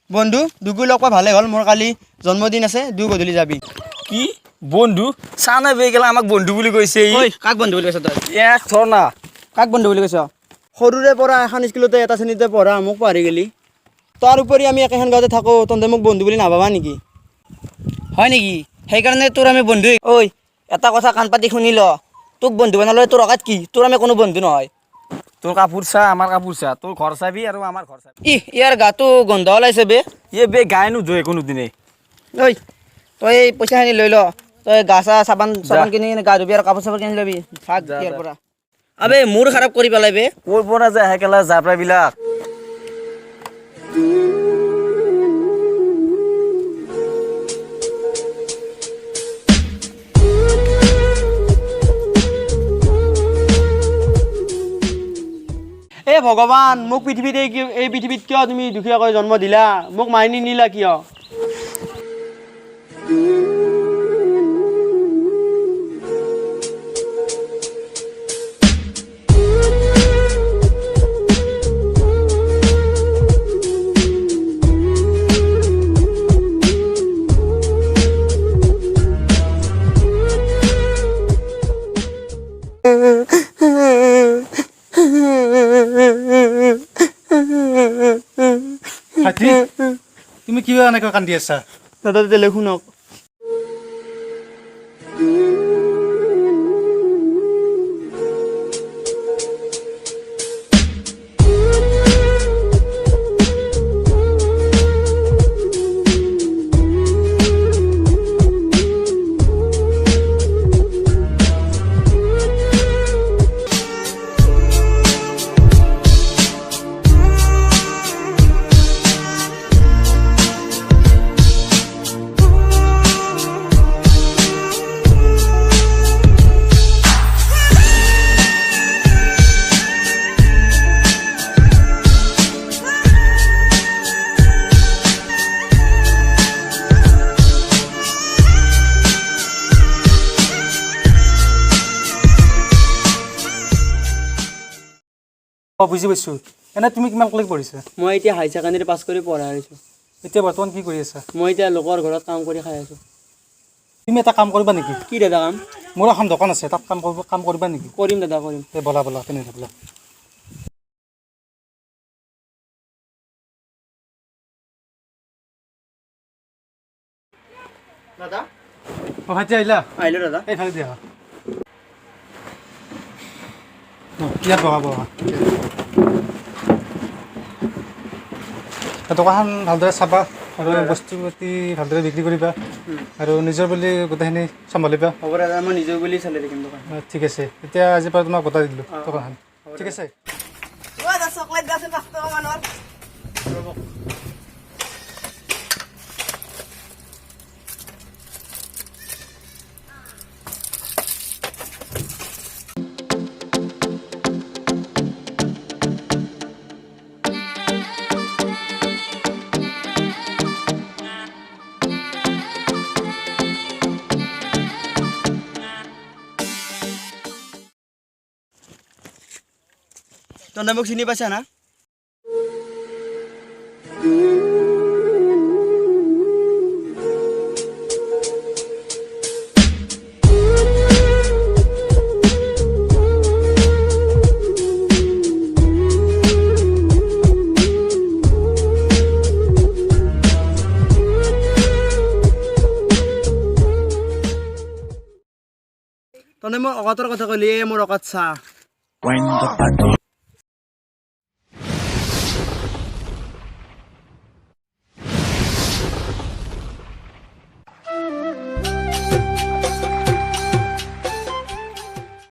বন্ধু দুগু লগ পাই ভালে হ'ল মোৰ কালি জন্মদিন আছে দু গধূলি যাবি কি বন্ধু চানা বে গেলা আমাক বন্ধু বুলি কৈছে ঐ কাক বন্ধু বুলি কৈছ তই এক থৰ না কাক বন্ধু বুলি কৈছ সৰুৰে পৰা এখন স্কুলতে এটা শ্ৰেণীতে পঢ়া মোক পাহৰি গেলি তাৰ উপৰি আমি একেখন গাঁৱতে থাকোঁ তহঁতে মোক বন্ধু বুলি নাভাবা নেকি হয় নেকি সেইকাৰণে তোৰ আমি বন্ধু ঐ এটা কথা কাণ পাতি শুনি ল তোক বন্ধু বনালে তোৰ অকাত কি তোৰ আমি কোনো বন্ধু নহয় তোৰ কাপোৰ চা আমাৰ কাপোৰ চা তোৰ ঘৰ চাবি আৰু আমাৰ ঘৰ চাবি ইয়াৰ গাটো গন্ধ ওলাইছে বে বে গাই নোধোৱে কোনোদিনে ঐ তই এই পইচাখিনি লৈ ল তই গা চা চাবান কিনি গা ধুবি আৰু কাপোৰ চাপোৰ কিনি ল'বি ভাগ ইয়াৰ পৰা আবে মোৰ খাৰাপ কৰি পেলাই বে ক'ৰ পৰা যায় হেকেলা জাপৰাবিলাক এই ভগৱান মোক এই পৃথিৱীত কিয় তুমি দুখীয়াকৈ জন্ম দিলা মোক মানি নিলা কিয় তুমি কিবা এনেকৈ কান্দি আছা দাদা তেলে শুনক বুজি পাইছোঁ এনে তুমি কিমান ক্লিক পঢ়িছা মই এতিয়া হাই ছেকেণ্ডেৰী পাছ কৰি পঢ়া আহিছোঁ এতিয়া বৰ্তমান কি কৰি আছা মই এতিয়া লোকৰ ঘৰত কাম কৰি খাই আছোঁ তুমি এটা কাম কৰিবা নেকি কি দাদা কাম মোৰ এখন দোকান আছে তাত কাম কৰিবা নেকি কৰিম দাদা কৰিম এই বলা বলা তেনেকৈ বলা দাদা ভাইটি আহিলা আহিলোঁ দাদা এইফালে দিয়া ইয়াত বহা বহা দোকানখন ভালদৰে চাবা আৰু বস্তু পাতি ভালদৰে বিক্ৰী কৰিবা আৰু নিজৰ বুলি গোটেইখিনি চম্ভালিবা হ'ব দাদা মই নিজৰ বুলি চালি থাকিম দোকান ঠিক আছে এতিয়া আজিৰ পৰা তোমাক গোটাই দিলোঁ দোকানখন ঠিক আছে তহঁতে মোক চিনি পাইছা না তহঁতে মই অকাতৰ কথা ক'লি মোৰ অকাত চা When the party